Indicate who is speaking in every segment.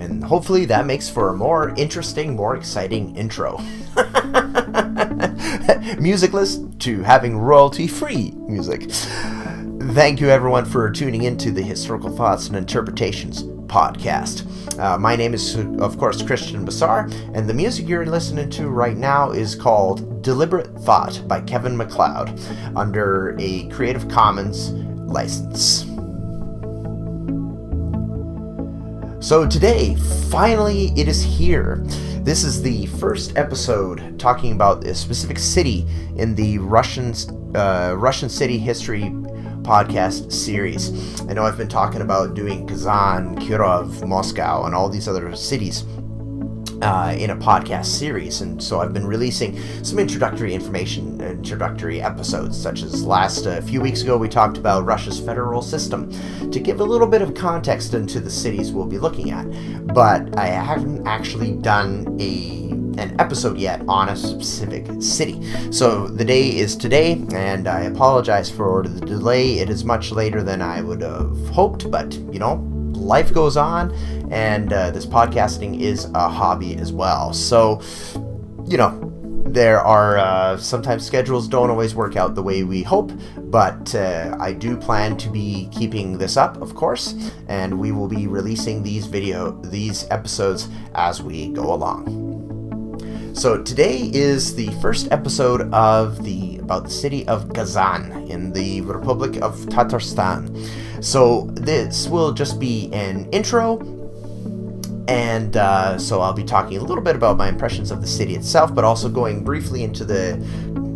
Speaker 1: And hopefully that makes for a more interesting, more exciting intro. Musicless to having royalty-free music. Thank you everyone for tuning into the Historical Thoughts and Interpretations podcast. My name is, of course, Christian Bassar, and the music you're listening to right now is called Deliberate Thought by Kevin MacLeod under a Creative Commons license. So today, finally, it is here. This is the first episode talking about a specific city in the Russian city history podcast series. I know I've been talking about doing Kazan, Kirov, Moscow, and all these other cities in a podcast series, and so I've been releasing some introductory episodes, such as a few weeks ago we talked about Russia's federal system to give a little bit of context into the cities we'll be looking at, but I haven't actually done an episode yet on a specific city. So the day is today, and I apologize for the delay. It is much later than I would have hoped, but life goes on, and this podcasting is a hobby as well. So, there are sometimes schedules don't always work out the way we hope, but I do plan to be keeping this up, of course, and we will be releasing these episodes as we go along. So today is the first episode about the city of Kazan in the Republic of Tatarstan. So this will just be an intro, and so I'll be talking a little bit about my impressions of the city itself, but also going briefly into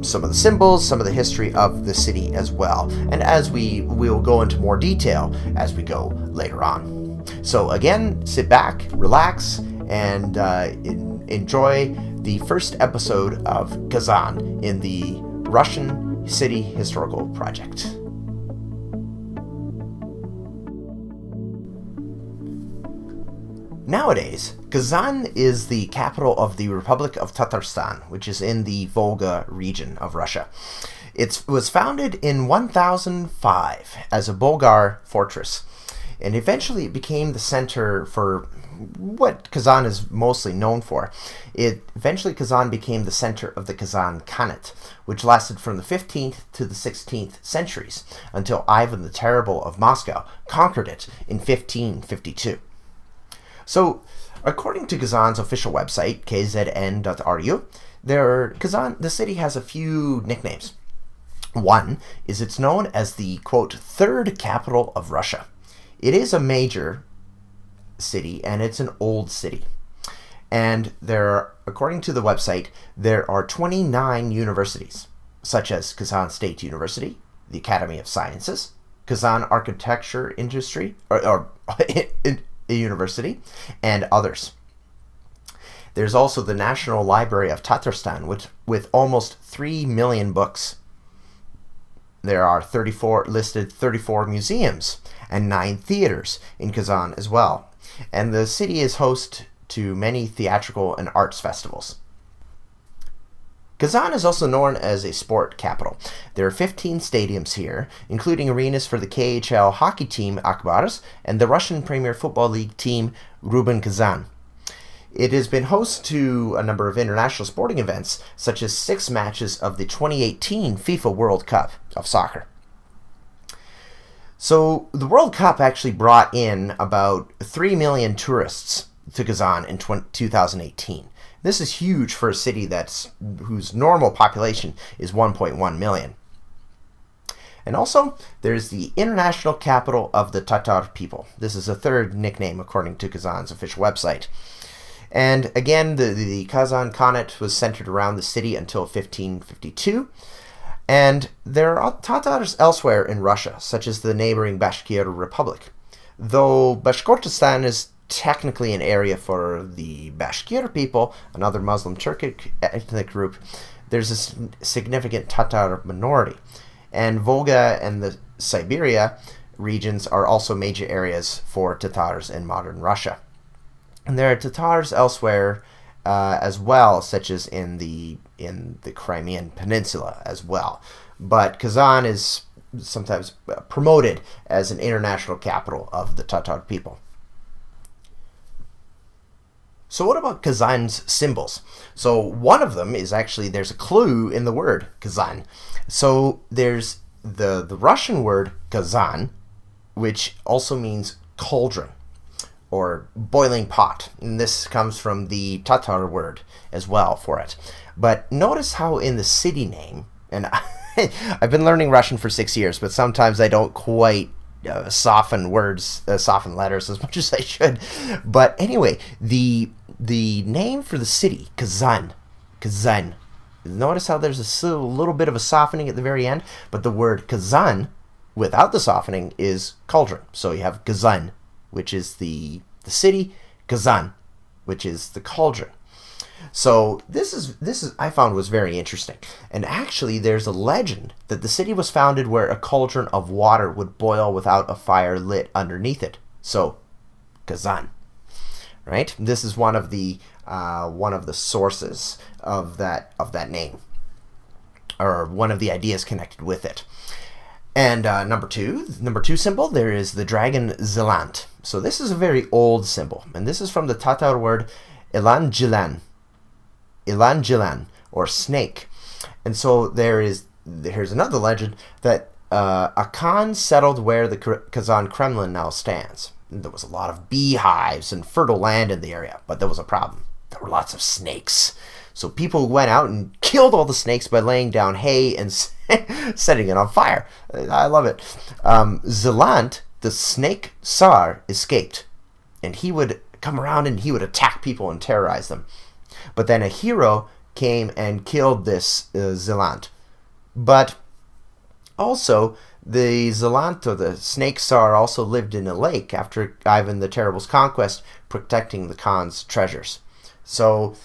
Speaker 1: some of the symbols, some of the history of the city as well. And as we'll go into more detail as we go later on. So again, sit back, relax, and enjoy the first episode of Kazan in the Russian City Historical Project. Nowadays, Kazan is the capital of the Republic of Tatarstan, which is in the Volga region of Russia. It was founded in 1005 as a Bulgar fortress, and eventually it became the center for what Kazan is mostly known for. Kazan became the center of the Kazan Khanate, which lasted from the 15th to the 16th centuries, until Ivan the Terrible of Moscow conquered it in 1552. So, according to Kazan's official website, kzn.ru, the city has a few nicknames. One is it's known as the, quote, third capital of Russia. It is a major city, and it's an old city. And according to the website, there are 29 universities, such as Kazan State University, the Academy of Sciences, Kazan Architecture Industry, or University, and others. There's also the National Library of Tatarstan, with almost 3 million books. There are 34 museums and 9 theaters in Kazan as well. And the city is host to many theatrical and arts festivals. Kazan is also known as a sport capital. There are 15 stadiums here, including arenas for the KHL hockey team Akbars and the Russian Premier Football League team Rubin Kazan. It has been host to a number of international sporting events, such as 6 matches of the 2018 FIFA World Cup of soccer. So the World Cup actually brought in about 3 million tourists to Kazan in 2018. This is huge for a city whose normal population is 1.1 million. And also, there's the International Capital of the Tatar people. This is a third nickname according to Kazan's official website. And again, the Kazan Khanate was centered around the city until 1552. And there are Tatars elsewhere in Russia, such as the neighboring Bashkir Republic. Though Bashkortostan is technically an area for the Bashkir people, another Muslim Turkic ethnic group, there's a significant Tatar minority. And Volga and the Siberia regions are also major areas for Tatars in modern Russia. And there are Tatars elsewhere as well, such as in the Crimean Peninsula as well. But Kazan is sometimes promoted as an international capital of the Tatar people. So what about Kazan's symbols? So one of them is actually, there's a clue in the word Kazan. So there's the Russian word Kazan, which also means cauldron or boiling pot. And this comes from the Tatar word as well for it. But notice how in the city name, and I've been learning Russian for 6 years, but sometimes I don't quite soften words, soften letters as much as I should. But anyway, the name for the city, Kazan. Notice how there's a little bit of a softening at the very end, but the word Kazan, without the softening, is cauldron. So you have Kazan, which is the city, Kazan, which is the cauldron. So this is I found was very interesting. And actually there's a legend that the city was founded where a cauldron of water would boil without a fire lit underneath it. So Kazan. Right? This is one of the sources of that name, or one of the ideas connected with it. And number two symbol, there is the dragon Zelant. So this is a very old symbol, and this is from the Tatar word Ilan Jilan, or snake. And so here's another legend that a Khan settled where the Kazan Kremlin now stands. There was a lot of beehives and fertile land in the area, but there was a problem. There were lots of snakes. So people went out and killed all the snakes by laying down hay and setting it on fire. I love it. Zelant, the snake Tsar, escaped, and he would come around and he would attack people and terrorize them. But then a hero came and killed this Zelant. But also, the Zelant, or the snake Tsar, also lived in a lake after Ivan the Terrible's conquest, protecting the Khan's treasures. So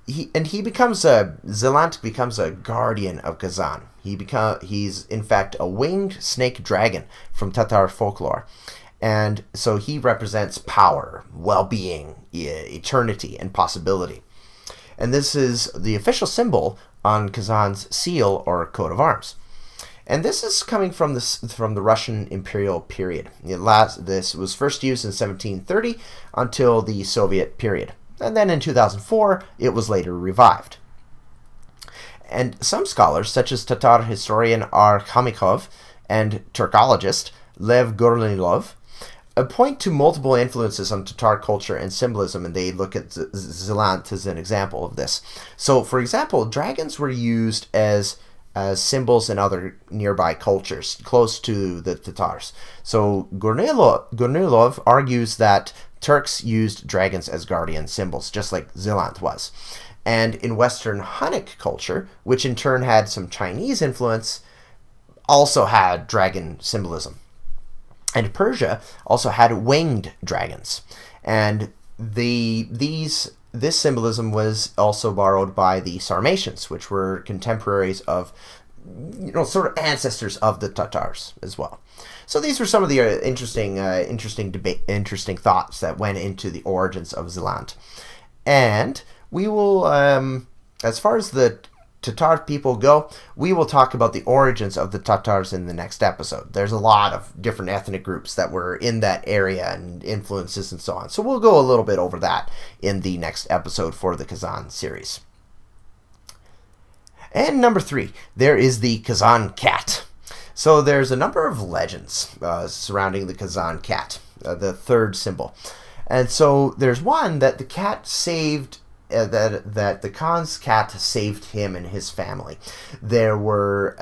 Speaker 1: Zelant becomes a guardian of Kazan. He's in fact a winged snake dragon from Tatar folklore. And so he represents power, well-being, eternity, and possibility. And this is the official symbol on Kazan's seal or coat of arms. And this is coming from the Russian imperial period. This was first used in 1730 until the Soviet period. And then in 2004, it was later revived. And some scholars, such as Tatar historian R. Khamikov and Turkologist Lev Gornilov, point to multiple influences on Tatar culture and symbolism, and they look at Zelant as an example of this. So, for example, dragons were used as symbols in other nearby cultures close to the Tatars. So Gornilov argues that Turks used dragons as guardian symbols, just like Zelant was. And in Western Hunnic culture, which in turn had some Chinese influence, also had dragon symbolism. And Persia also had winged dragons. And this symbolism was also borrowed by the Sarmatians, which were contemporaries of, sort of ancestors of the Tatars as well. So these were some of the interesting thoughts that went into the origins of Zelant. And we will, as far as the Tatar people go, we will talk about the origins of the Tatars in the next episode. There's a lot of different ethnic groups that were in that area and influences and so on. So we'll go a little bit over that in the next episode for the Kazan series. And number 3, there is the Kazan cat. So there's a number of legends surrounding the Kazan cat, the third symbol. And so there's one that the cat saved, that the Khan's cat saved him and his family. There were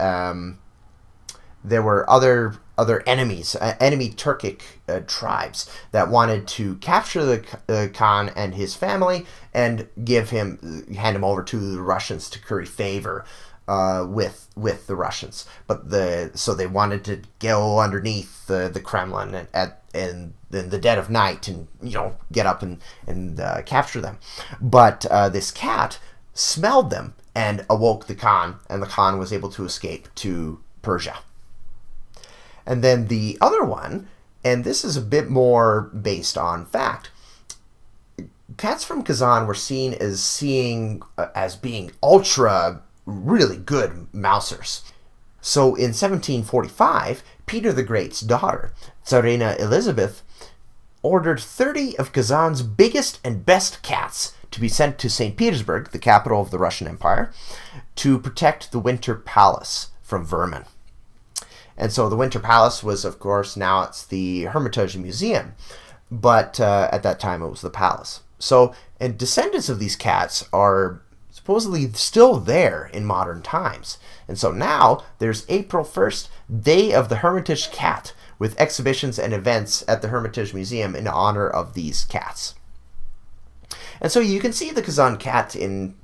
Speaker 1: other enemies, enemy Turkic tribes that wanted to capture the Khan and his family and hand him over to the Russians to curry favor with the Russians. So they wanted to go underneath the Kremlin in the dead of night and get up and capture them. But this cat smelled them and awoke the Khan, and the Khan was able to escape to Persia. And then the other one, and this is a bit more based on fact, cats from Kazan were seen as being really good mousers. So in 1745, Peter the Great's daughter, Tsarina Elizabeth, ordered 30 of Kazan's biggest and best cats to be sent to St. Petersburg, the capital of the Russian Empire, to protect the Winter Palace from vermin. And so the Winter Palace was, of course, now it's the Hermitage Museum, but at that time it was the palace. So, and descendants of these cats are supposedly still there in modern times. And so now there's April 1st, Day of the Hermitage Cat, with exhibitions and events at the Hermitage Museum in honor of these cats. And so you can see the Kazan cat in,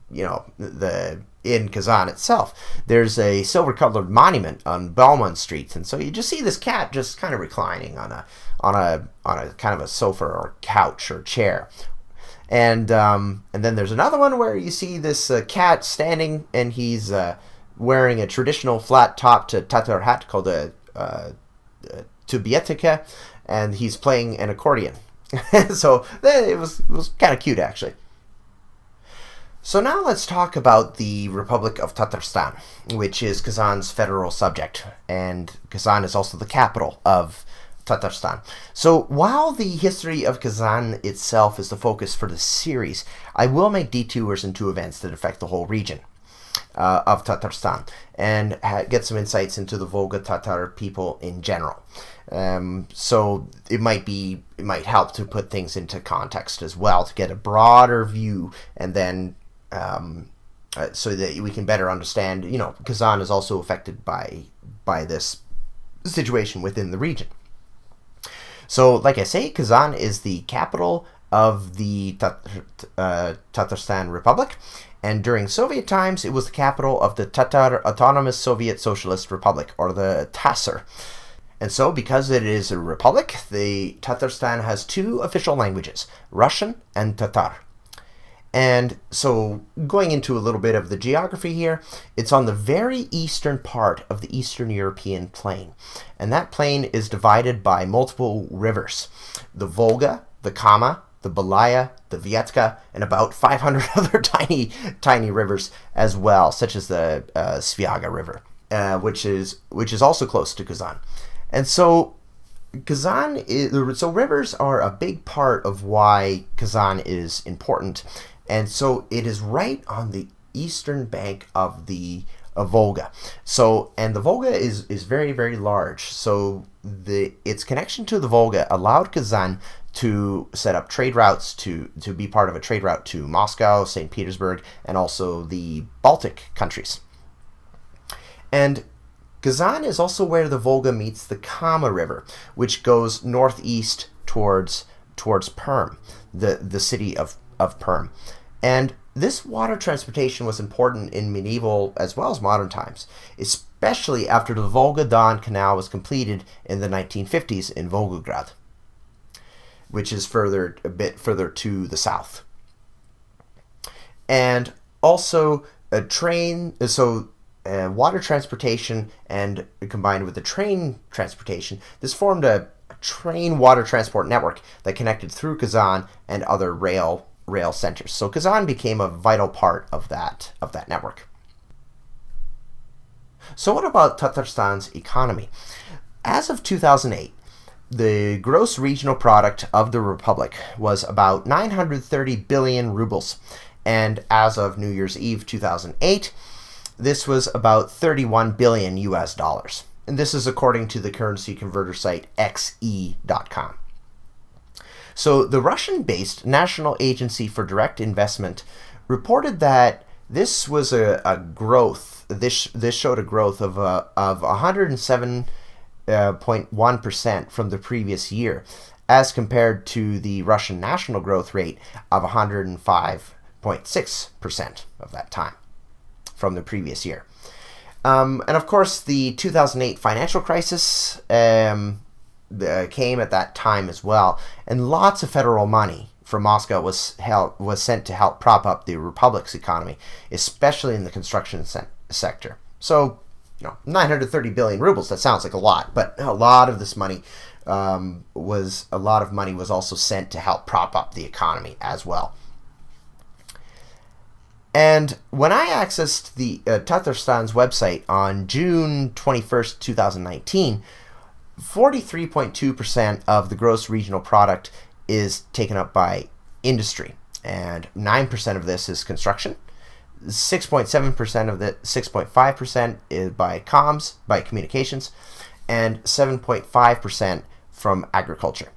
Speaker 1: in Kazan itself. There's a silver-colored monument on Belmont Street, and so you just see this cat just kind of reclining on a kind of a sofa or couch or chair. And then there's another one where you see this cat standing, and he's wearing a traditional flat-topped Tatar hat called a tubietika, and he's playing an accordion. So it was kind of cute, actually. So now let's talk about the Republic of Tatarstan, which is Kazan's federal subject, and Kazan is also the capital of Tatarstan. So while the history of Kazan itself is the focus for the series, I will make detours into events that affect the whole region of Tatarstan and get some insights into the Volga Tatar people in general. So it might help to put things into context as well, to get a broader view, and then so that we can better understand, Kazan is also affected by this situation within the region. So, like I say, Kazan is the capital of the Tatarstan Republic, and during Soviet times, it was the capital of the Tatar Autonomous Soviet Socialist Republic, or the TASR. And so, because it is a republic, the Tatarstan has two official languages, Russian and Tatar. And so, going into a little bit of the geography here, it's on the very eastern part of the Eastern European plain. And that plain is divided by multiple rivers, the Volga, the Kama, the Belaya, the Vyatka, and about 500 other tiny rivers as well, such as the Svyaga River, which is also close to Kazan. And so so rivers are a big part of why Kazan is important. And so it is right on the eastern bank of the Volga. So, and the Volga is very, very large. So its connection to the Volga allowed Kazan to set up trade routes, to be part of a trade route to Moscow, St. Petersburg, and also the Baltic countries. And Kazan is also where the Volga meets the Kama River, which goes northeast towards Perm, the city of Perm. And this water transportation was important in medieval as well as modern times, especially after the Volga-Don Canal was completed in the 1950s in Volgograd, which is a bit further to the south. And also water transportation and combined with the train transportation, this formed a train water transport network that connected through Kazan and other rail centers. So Kazan became a vital part of that network. So what about Tatarstan's economy? As of 2008, the gross regional product of the republic was about 930 billion rubles, and as of New Year's Eve 2008, this was about 31 billion US dollars. And this is according to the currency converter site xe.com. So the Russian-based National Agency for Direct Investment reported that this was a growth. This showed a growth of 107.1% from the previous year, as compared to the Russian national growth rate of 105.6% of that time from the previous year. And of course, the 2008 financial crisis came at that time as well, and lots of federal money from Moscow was sent to help prop up the republic's economy, especially in the construction sector. So, 930 billion rubles, that sounds like a lot, but a lot of this money was also sent to help prop up the economy as well. And when I accessed the Tatarstan's website on June 21st, 2019, 43.2% of the gross regional product is taken up by industry, and 9% of this is construction. 6.7% of the 6.5% is by communications, and 7.5% from agriculture.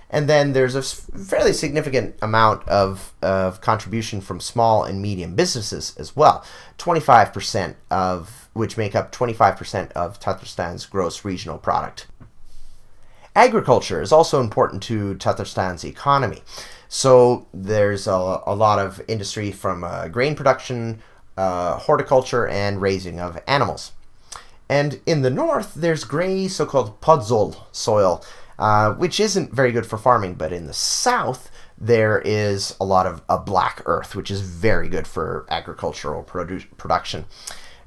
Speaker 1: And then there's a fairly significant amount of contribution from small and medium businesses as well, 25% of which make up 25% of Tatarstan's gross regional product. Agriculture is also important to Tatarstan's economy. So there's a lot of industry from grain production, horticulture, and raising of animals. And in the north, there's gray so-called podzol soil, which isn't very good for farming. But in the south, there is a lot of black earth, which is very good for agricultural production.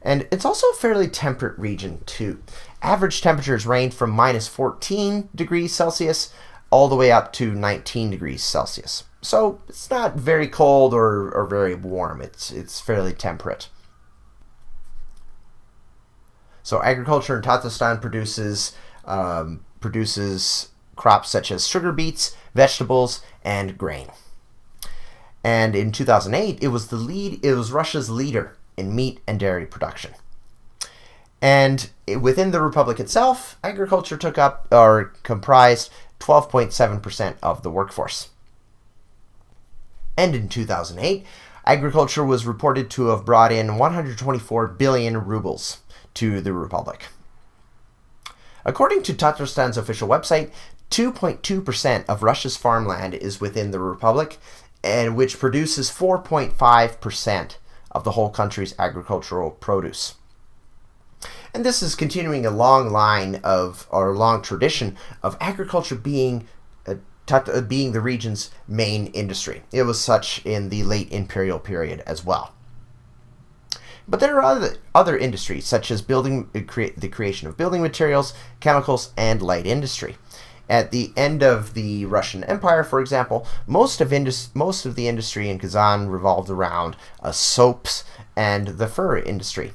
Speaker 1: And it's also a fairly temperate region too. Average temperatures range from minus 14 degrees Celsius all the way up to 19 degrees Celsius. So it's not very cold or very warm. It's fairly temperate. So agriculture in Tatarstan produces crops such as sugar beets, vegetables, and grain. And in 2008, it was Russia's leader in meat and dairy production. And within the Republic itself, agriculture comprised 12.7% of the workforce. And in 2008, agriculture was reported to have brought in 124 billion rubles to the Republic. According to Tatarstan's official website, 2.2% of Russia's farmland is within the Republic, and which produces 4.5% of the whole country's agricultural produce. And this is continuing a long tradition of agriculture being the region's main industry. It was such in the late imperial period as well. But there are other industries, such as the creation of building materials, chemicals, and light industry. At the end of the Russian Empire, for example, most of the industry in Kazan revolved around soaps and the fur industry.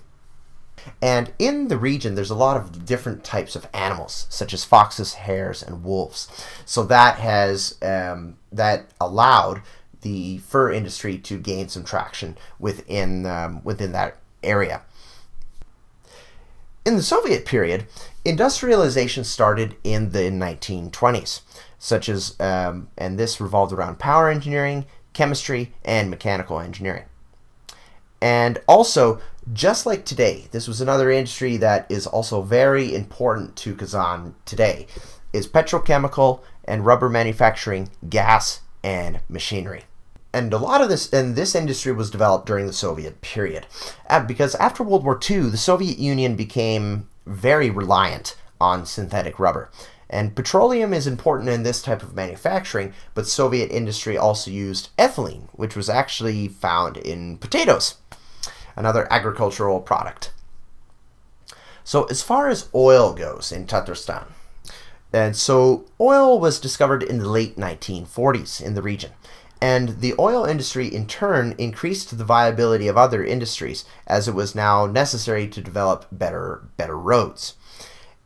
Speaker 1: And in the region, there's a lot of different types of animals, such as foxes, hares, and wolves. So that has that allowed the fur industry to gain some traction within that area. In the Soviet period, industrialization started in the 1920s, such as and this revolved around power engineering, chemistry, and mechanical engineering. And also, just like today, this was another industry that is also very important to Kazan today, is petrochemical and rubber manufacturing, gas, and machinery. And a lot of this industry was developed during the Soviet period. Because after World War II, the Soviet Union became very reliant on synthetic rubber. And petroleum is important in this type of manufacturing, but Soviet industry also used ethylene, which was actually found in potatoes, another agricultural product. So as far as oil goes in Tatarstan, and so oil was discovered in the late 1940s in the region. And the oil industry in turn increased the viability of other industries, as it was now necessary to develop better roads.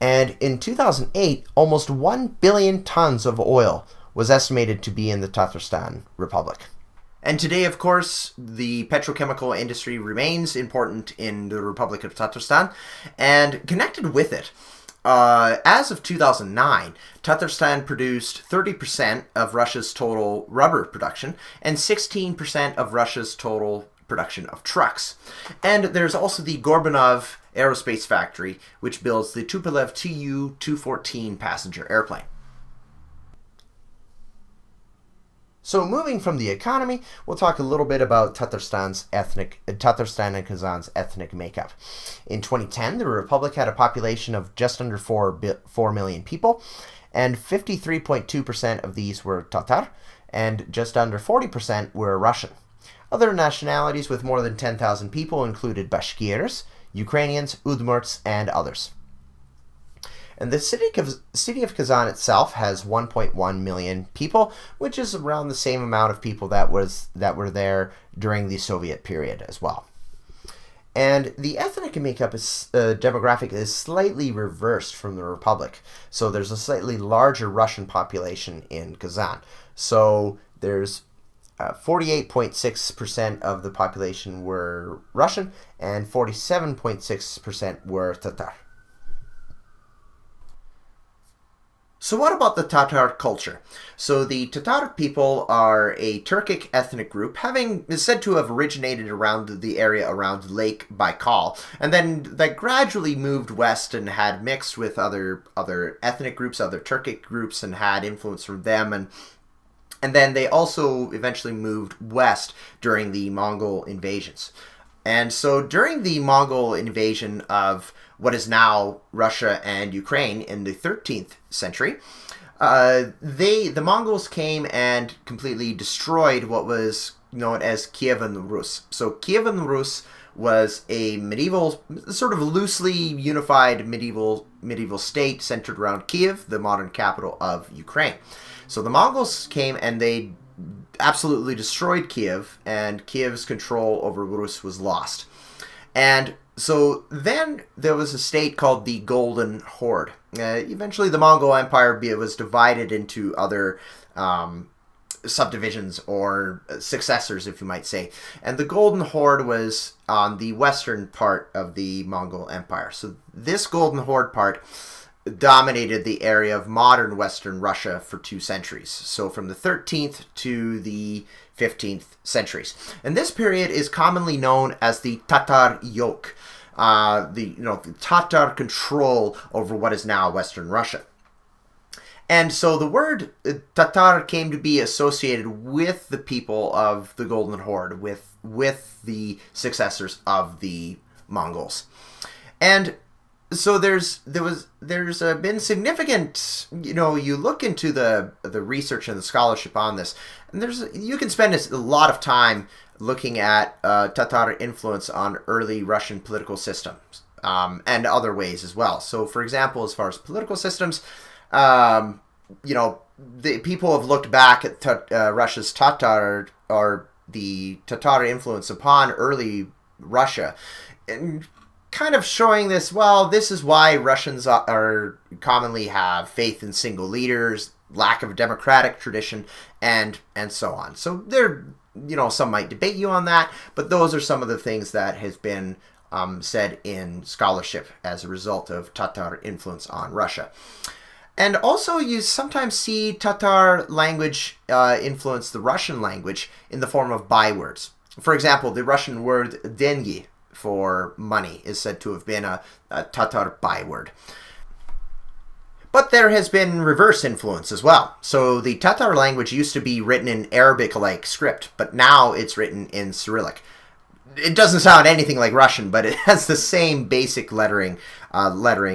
Speaker 1: And in 2008, almost 1 billion tons of oil was estimated to be in the Tatarstan Republic. And today, of course, the petrochemical industry remains important in the Republic of Tatarstan, and connected with it, as of 2009, Tatarstan produced 30% of Russia's total rubber production and 16% of Russia's total production of trucks. And there's also the Gorbanov Aerospace Factory, which builds the Tupolev Tu-214 passenger airplane. So moving from the economy, we'll talk a little bit about Tatarstan and Kazan's ethnic makeup. In 2010, the Republic had a population of just under 4 million people, and 53.2% of these were Tatar, and just under 40% were Russian. Other nationalities with more than 10,000 people included Bashkirs, Ukrainians, Udmurts, and others. And the city of Kazan itself has 1.1 million people, which is around the same amount of people that were there during the Soviet period as well. And the ethnic makeup is demographic is slightly reversed from the Republic. So there's a slightly larger Russian population in Kazan. So there's 48.6% of the population were Russian, and 47.6% were Tatar. So what about the Tatar culture? So the Tatar people are a Turkic ethnic group, is said to have originated around the area around Lake Baikal, and then that gradually moved west and had mixed with other ethnic groups, other Turkic groups, and had influence from them, and then they also eventually moved west during the Mongol invasions. And so during the Mongol invasion of what is now Russia and Ukraine in the 13th century, the Mongols came and completely destroyed what was known as Kievan Rus. So Kievan Rus was a medieval, sort of loosely unified medieval state centered around Kiev, the modern capital of Ukraine. So the Mongols came and they absolutely destroyed Kiev, and Kiev's control over Rus was lost. And so then there was a state called the Golden Horde. Eventually the Mongol Empire was divided into other subdivisions or successors, if you might say. And the Golden Horde was on the western part of the Mongol Empire. So this Golden Horde part dominated the area of modern Western Russia for 2 centuries. So from the 13th to the 15th centuries. And this period is commonly known as the Tatar yoke, the Tatar control over what is now Western Russia. And so the word Tatar came to be associated with the people of the Golden Horde, with the successors of the Mongols. And so there's been significant, you look into the research and the scholarship on this, and you can spend a lot of time looking at Tatar influence on early Russian political systems and other ways as well. So, for example, as far as political systems, the people have looked back at Russia's Tatar, or the Tatar influence upon early Russia, and kind of showing this, this is why Russians are commonly have faith in single leaders, lack of democratic tradition, and so on. So some might debate you on that, but those are some of the things that has been said in scholarship as a result of Tatar influence on Russia. And also you sometimes see Tatar language influence the Russian language in the form of bywords. For example, the Russian word dengi for money is said to have been a Tatar byword. But there has been reverse influence as well. So the Tatar language used to be written in Arabic-like script, but now it's written in Cyrillic. It doesn't sound anything like Russian, but it has the same basic lettering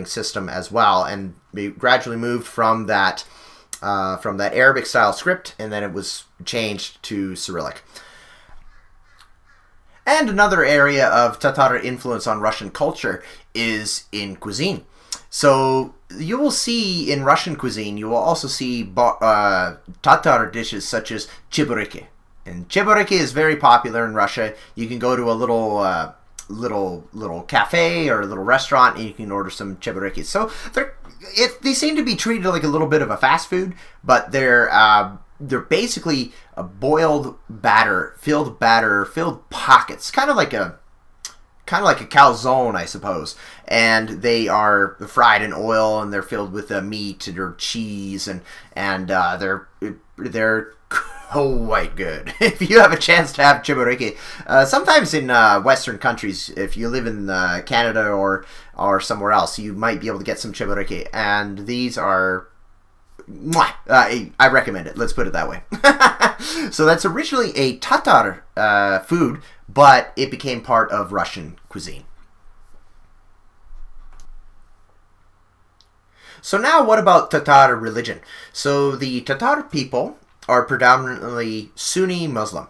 Speaker 1: system as well, and we gradually moved from that Arabic-style script, and then it was changed to Cyrillic. And another area of Tatar influence on Russian culture is in cuisine. So you will see in Russian cuisine, you will also see Tatar dishes such as chebureki. And chebureki is very popular in Russia. You can go to a little cafe or a little restaurant and you can order some chebureki. So they seem to be treated like a little bit of a fast food, but they're basically a boiled batter, filled pockets, kind of like a calzone, I suppose. And they are fried in oil, and they're filled with meat or cheese, and they're quite good. If you have a chance to have chebureki, sometimes in Western countries, if you live in Canada or somewhere else, you might be able to get some chebureki, and these are. I recommend it. Let's put it that way. So that's originally a Tatar food, but it became part of Russian cuisine. So now what about Tatar religion? So the Tatar people are predominantly Sunni Muslim.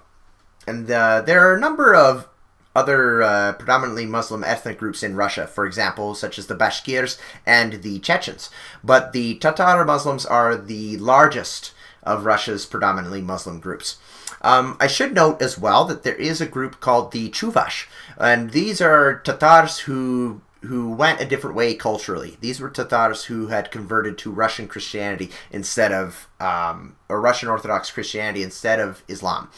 Speaker 1: And there are a number of other predominantly Muslim ethnic groups in Russia, for example, such as the Bashkirs and the Chechens. But the Tatar Muslims are the largest of Russia's predominantly Muslim groups. I should note as well that there is a group called the Chuvash, and these are Tatars who went a different way culturally. These were Tatars who had converted to Russian Christianity instead of, or Russian Orthodox Christianity instead of Islam.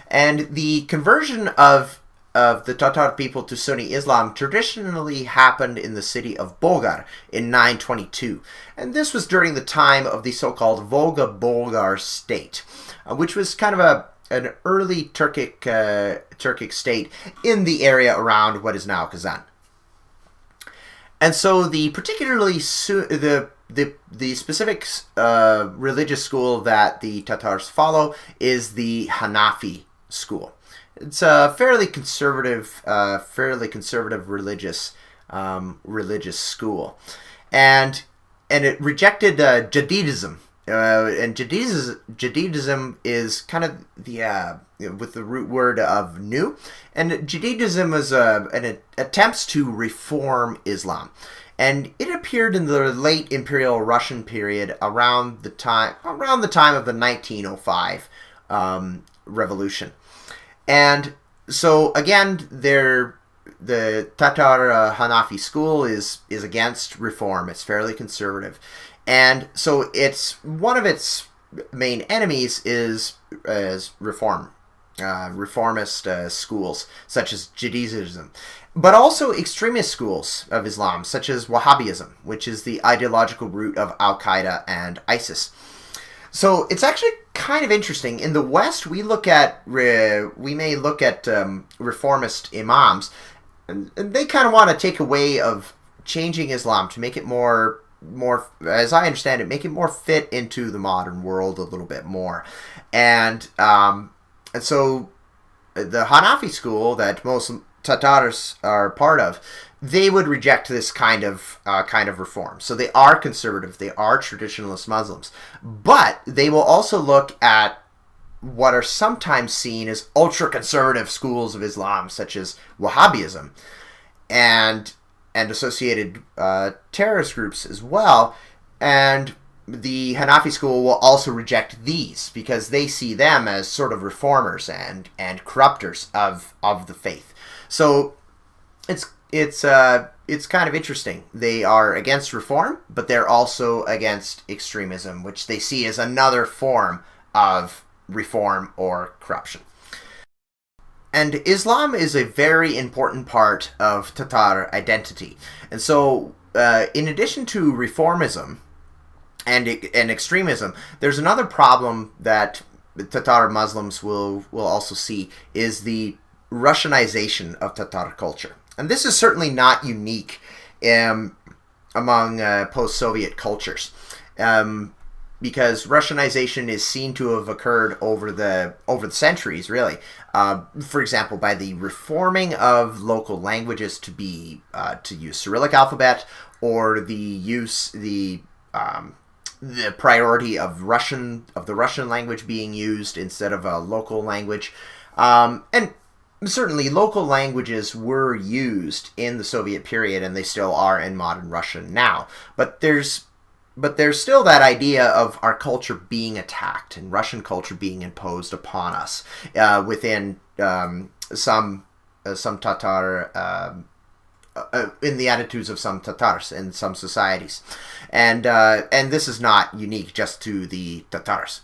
Speaker 1: And the conversion of the Tatar people to Sunni Islam traditionally happened in the city of Bulgar in 922. And this was during the time of the so-called Volga-Bulgar state, which was kind of an early Turkic state in the area around what is now Kazan. And so the specific religious school that the Tatars follow is the Hanafi school. It's a fairly conservative religious school, and it rejected Jadidism. And Jadidism is kind of the with the root word of new, and Jadidism is an attempts to reform Islam, and it appeared in the late Imperial Russian period around the time of the 1905 revolution. And so again, the Tatar Hanafi school is against reform. It's fairly conservative, and so it's one of its main enemies is reformist schools such as Jadidism, but also extremist schools of Islam such as Wahhabism, which is the ideological root of Al Qaeda and ISIS. So it's actually kind of interesting. In the West, we may look at reformist imams, and they kind of want to take a way of changing Islam to make it more, as I understand it, make it more fit into the modern world a little bit more, and so the Hanafi school that most Tatars are part of, they would reject this kind of reform. So they are conservative, they are traditionalist Muslims, but they will also look at what are sometimes seen as ultra-conservative schools of Islam, such as Wahhabism, and associated terrorist groups as well. And the Hanafi school will also reject these because they see them as sort of reformers and corruptors of the faith. So it's kind of interesting. They are against reform, but they're also against extremism, which they see as another form of reform or corruption. And Islam is a very important part of Tatar identity. And so, in addition to reformism and extremism, there's another problem that Tatar Muslims will also see, is the Russianization of Tatar culture. And this is certainly not unique among post-Soviet cultures, because Russianization is seen to have occurred over the centuries, really. For example, by the reforming of local languages to use Cyrillic alphabet, or the priority of the Russian language being used instead of a local language, and certainly local languages were used in the Soviet period, and they still are in modern Russian now. But there's still that idea of our culture being attacked and Russian culture being imposed upon us within some Tatar, in the attitudes of some Tatars in some societies, and this is not unique just to the Tatars.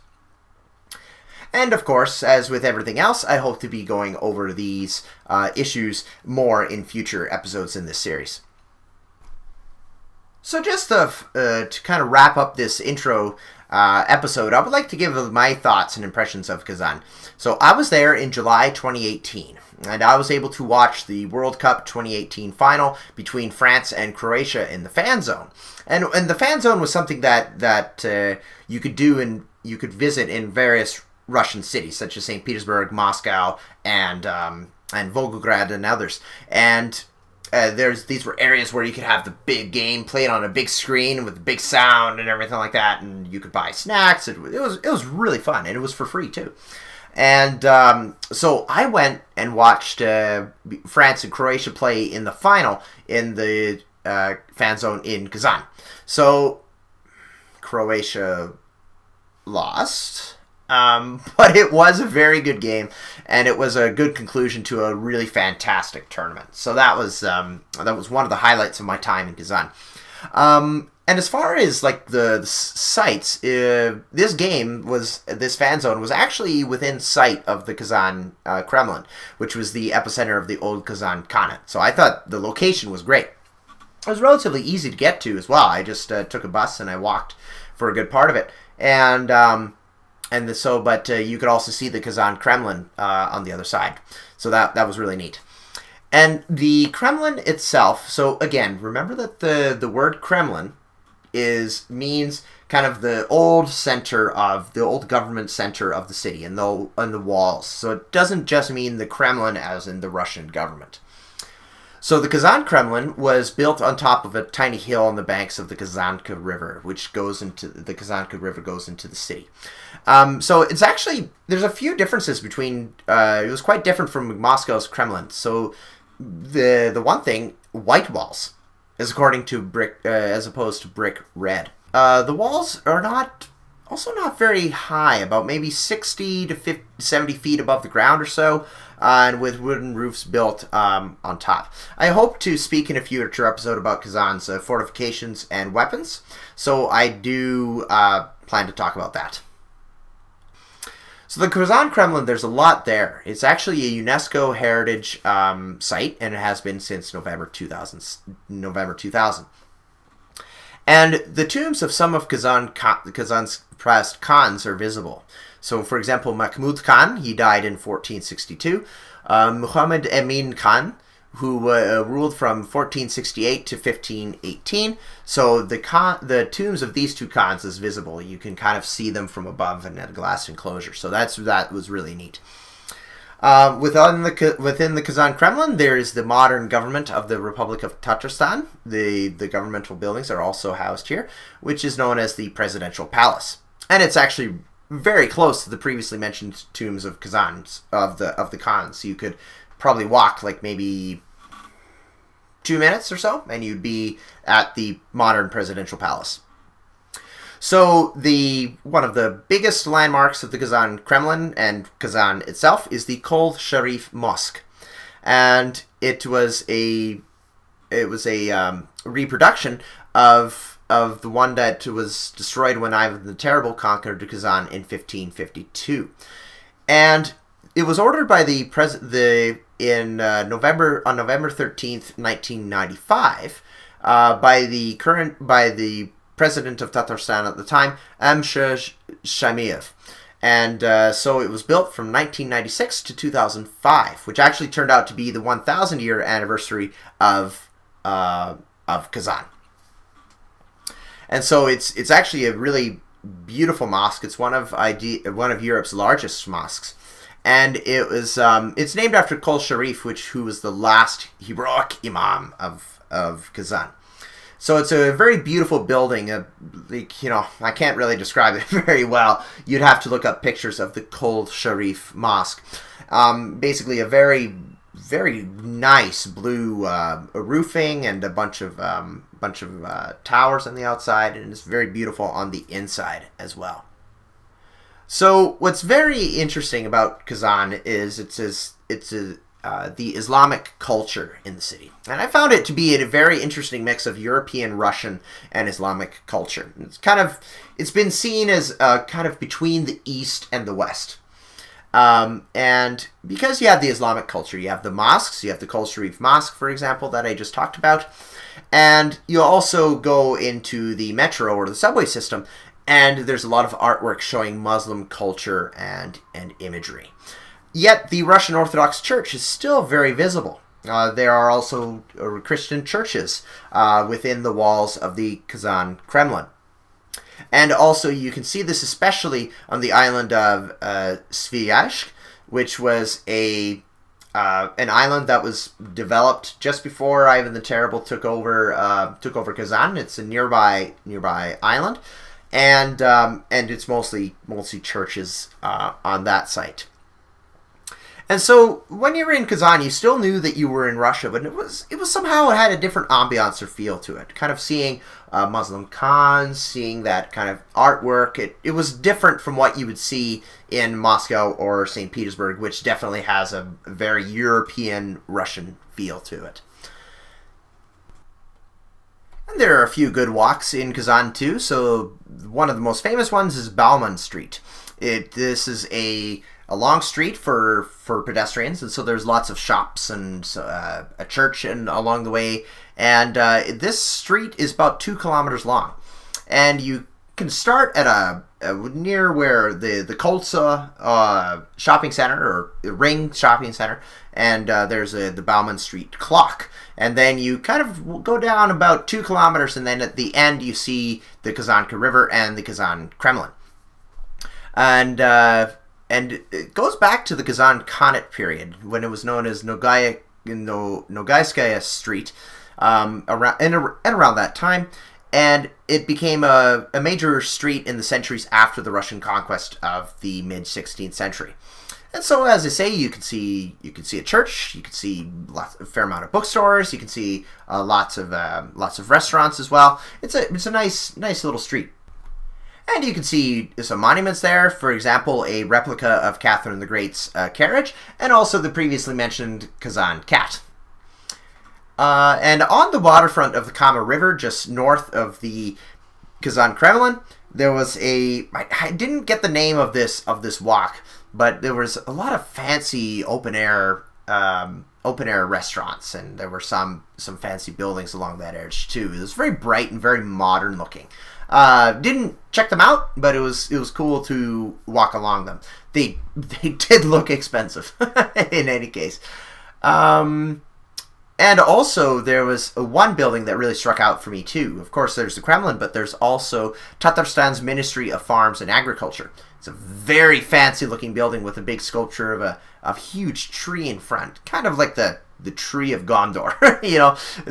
Speaker 1: And of course, as with everything else, I hope to be going over these issues more in future episodes in this series. So just to kind of wrap up this intro episode, I would like to give my thoughts and impressions of Kazan. So I was there in July 2018, and I was able to watch the World Cup 2018 final between France and Croatia in the fan zone. And the fan zone was something that you could do, and you could visit in various Russian cities, such as St. Petersburg, Moscow, and Volgograd, and others. And these were areas where you could have the big game played on a big screen with big sound and everything like that, and you could buy snacks. It was really fun, and it was for free too. And so I went and watched France and Croatia play in the final in the fan zone in Kazan. So Croatia lost, But it was a very good game, and it was a good conclusion to a really fantastic tournament. So that was one of the highlights of my time in Kazan. And as far as like the sites, this fan zone was actually within sight of the Kazan Kremlin, which was the epicenter of the old Kazan Khanate. So I thought the location was great. It was relatively easy to get to as well. I just took a bus and I walked for a good part of it, but you could also see the Kazan Kremlin on the other side. So that was really neat. And the Kremlin itself, so again, remember that the word Kremlin means kind of the old government center of the city and the walls. So it doesn't just mean the Kremlin as in the Russian government. So the Kazan Kremlin was built on top of a tiny hill on the banks of the Kazanka River, which goes into the city. So it's actually, there's a few differences between, it was quite different from Moscow's Kremlin. So the one thing, white walls, is according to brick, as opposed to brick red. The walls are not very high, about maybe 60 to 70 feet above the ground or so, and with wooden roofs built on top. I hope to speak in a future episode about Kazan's fortifications and weapons, so I do plan to talk about that. So the Kazan Kremlin, there's a lot there. It's actually a UNESCO heritage site, and it has been since November 2000. And the tombs of some of Kazan's past Khans are visible. So, for example, Mahmud Khan, he died in 1462. Muhammad Emin Khan, who ruled from 1468 to 1518. So the tombs of these two Khans is visible. You can kind of see them from above in a glass enclosure. So that was really neat. Within the Kazan Kremlin, there is the modern government of the Republic of Tatarstan. The governmental buildings are also housed here, which is known as the Presidential Palace. And it's actually very close to the previously mentioned tombs of Kazans, of the Khans. So you could probably walk like maybe 2 minutes or so, and you'd be at the modern Presidential Palace. So one of the biggest landmarks of the Kazan Kremlin and Kazan itself is the Kol Sharif Mosque, and it was a reproduction of the one that was destroyed when Ivan the Terrible conquered Kazan in 1552, and it was ordered by November 13th, 1995, by the president of Tatarstan at the time, Amshir Shamiev. And so it was built from 1996 to 2005, which actually turned out to be the 1,000-year anniversary of Kazan. And so it's actually a really beautiful mosque. It's one of Europe's largest mosques. And it's named after Kol Sharif, who was the last heroic imam of Kazan. So it's a very beautiful building. I can't really describe it very well. You'd have to look up pictures of the Kol Sharif Mosque. Basically, a very, very nice blue roofing and a bunch of towers on the outside, and it's very beautiful on the inside as well. So what's very interesting about Kazan is the Islamic culture in the city. And I found it to be a very interesting mix of European, Russian, and Islamic culture. It's been seen as kind of between the East and the West. And because you have the Islamic culture, you have the mosques, you have the Kol Sharif Mosque, for example, that I just talked about. And you also go into the metro or the subway system, and there's a lot of artwork showing Muslim culture and imagery. Yet the Russian Orthodox Church is still very visible. There are also Christian churches within the walls of the Kazan Kremlin. And also you can see this especially on the island of Sviazhsk, which was an island that was developed just before Ivan the Terrible took over Kazan. It's a nearby island, and it's mostly churches on that site. And so when you were in Kazan, you still knew that you were in Russia, but it was somehow it had a different ambiance or feel to it. Kind of seeing Muslim Khans, seeing that kind of artwork. It was different from what you would see in Moscow or St. Petersburg, which definitely has a very European Russian feel to it. And there are a few good walks in Kazan too. So one of the most famous ones is Bauman Street. This is a long street for pedestrians, and so there's lots of shops and a church and along the way. And this street is about 2 kilometers long, and you can start at near where the Koltsa shopping center or Ring shopping center, and there's the Bauman Street clock. And then you kind of go down about 2 kilometers, and then at the end you see the Kazanka River and the Kazan Kremlin. And it goes back to the Kazan Khanate period, when it was known as Nogaiskaya Street, around that time. And it became a major street in the centuries after the Russian conquest of the mid-16th century. And so, as I say, you can see a church, you can see a fair amount of bookstores, you can see lots of restaurants as well. It's a nice little street. And you can see some monuments there, for example, a replica of Catherine the Great's carriage, and also the previously mentioned Kazan cat. And on the waterfront of the Kama River, just north of the Kazan Kremlin, there was I didn't get the name of this walk, but there was a lot of fancy open air restaurants, and there were some fancy buildings along that edge too. It was very bright and very modern looking. Didn't check them out, but it was cool to walk along them. They did look expensive in any case. And also there was one building that really struck out for me too. Of course, there's the Kremlin, but there's also Tatarstan's Ministry of Farms and Agriculture. It's a very fancy looking building with a big sculpture of a huge tree in front, kind of like the tree of Gondor.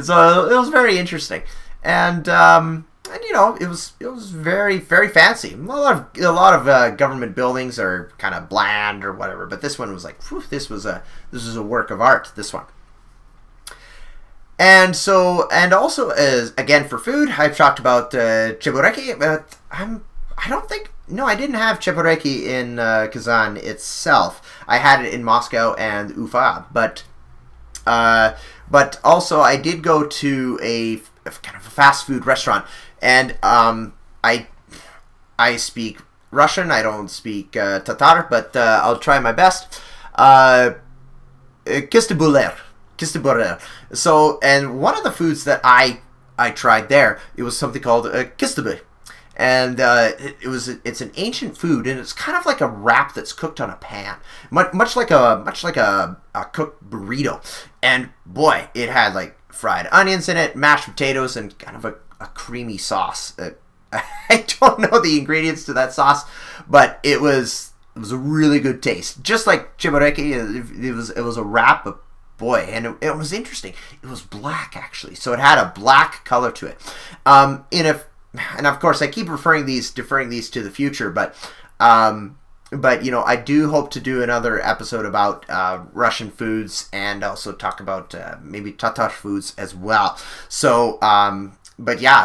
Speaker 1: So it was very interesting. And it was very, very fancy. A lot of government buildings are kind of bland or whatever, but this one was like, whew, this was a work of art. This one. And also again for food, I've talked about chebureki, but I didn't have chebureki in Kazan itself. I had it in Moscow and Ufa, but also I did go to a kind of a fast food restaurant. And I speak Russian. I don't speak Tatar, but I'll try my best. Kistibuler. So, and one of the foods that I tried there, it was something called kistibu. And it's an ancient food, and it's kind of like a wrap that's cooked on a pan, much like a cooked burrito. And boy, it had like fried onions in it, mashed potatoes, and kind of a creamy sauce. I don't know the ingredients to that sauce, but it was a really good taste. Just like chebureki, it was a wrap, but boy, and it was interesting. It was black actually, so it had a black color to it. And of course, I keep deferring these to the future, but I do hope to do another episode about Russian foods and also talk about maybe Tatar foods as well. So,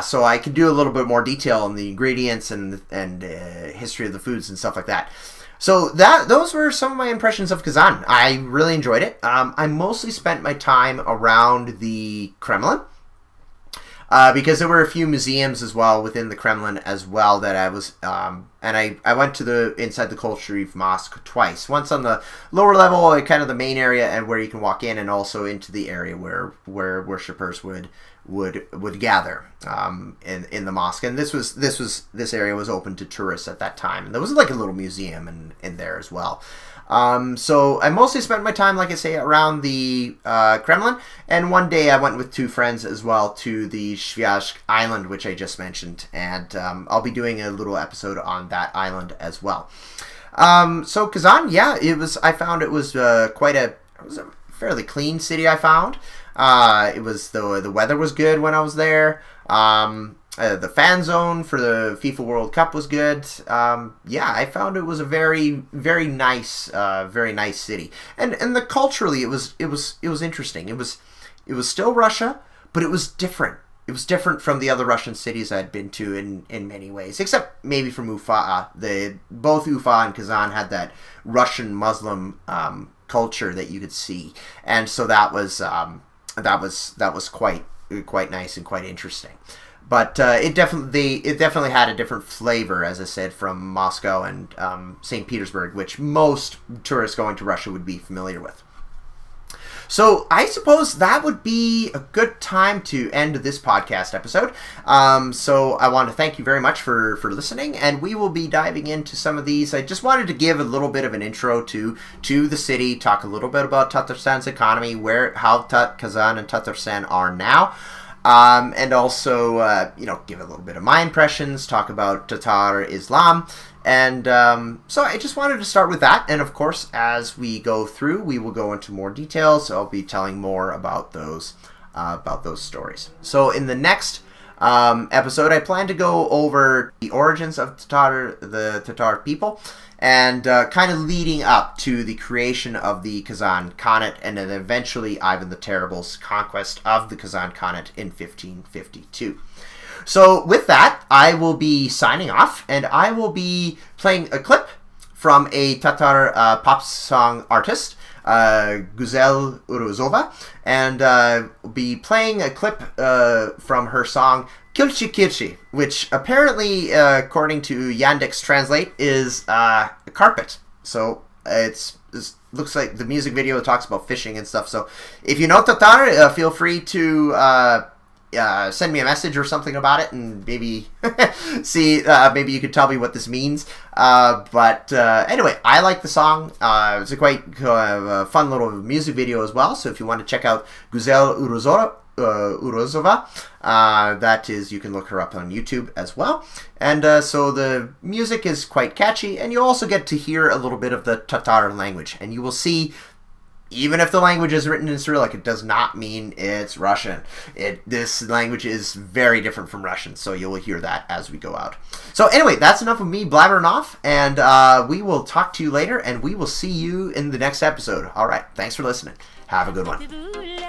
Speaker 1: so I can do a little bit more detail on the ingredients and history of the foods and stuff like that. So those were some of my impressions of Kazan. I really enjoyed it. I mostly spent my time around the Kremlin. Because there were a few museums as well within the Kremlin as well that I was, and I went to inside the Kulturif Mosque twice. Once on the lower level, kind of the main area, and where you can walk in, and also into the area where worshippers would gather in the mosque. And this area was open to tourists at that time, and there was like a little museum in there as well. So I mostly spent my time, like I say, around the Kremlin, and one day I went with 2 friends as well to the Sviazhsk Island, which I just mentioned, and I'll be doing a little episode on that island as well. So Kazan, yeah, I found it was a fairly clean city. I found the weather was good when I was there. The fan zone for the FIFA World Cup was good. Yeah, I found it was a very, very nice city, and culturally it was interesting. It was still Russia, but it was different. It was different from the other Russian cities I'd been to in many ways, except maybe from Ufa. Both Ufa and Kazan had that Russian Muslim culture that you could see, and so that was quite nice and quite interesting. But it definitely had a different flavor, as I said, from Moscow and St. Petersburg, which most tourists going to Russia would be familiar with. So I suppose that would be a good time to end this podcast episode. So I want to thank you very much for listening, and we will be diving into some of these. I just wanted to give a little bit of an intro to the city, talk a little bit about Tatarstan's economy, how Kazan and Tatarstan are now, and also give a little bit of my impressions, talk about Tatar Islam. And so I just wanted to start with that, and of course, as we go through, we will go into more details. So I'll be telling more about those stories. So in the next episode, I plan to go over the origins of the Tatar people, and kind of leading up to the creation of the Kazan Khanate, and then eventually Ivan the Terrible's conquest of the Kazan Khanate in 1552. So with that, I will be signing off, and I will be playing a clip from a Tatar pop song artist, Guzel Uruzova, and be playing a clip from her song Kilchi Kirchi, which apparently, according to Yandex Translate, is a carpet. So it looks like the music video talks about fishing and stuff. So if you know Tatar, feel free to send me a message or something about it, and maybe see, maybe you could tell me what this means. But anyway, I like the song. It's a quite fun little music video as well. So if you want to check out Guzel Urozova, that is, you can look her up on YouTube as well. And so the music is quite catchy, and you also get to hear a little bit of the Tatar language, and you will see, even if the language is written in Cyrillic, it does not mean it's Russian. This language is very different from Russian, so you will hear that as we go out. So anyway, that's enough of me blabbering off, and we will talk to you later, and we will see you in the next episode. All right, thanks for listening. Have a good one.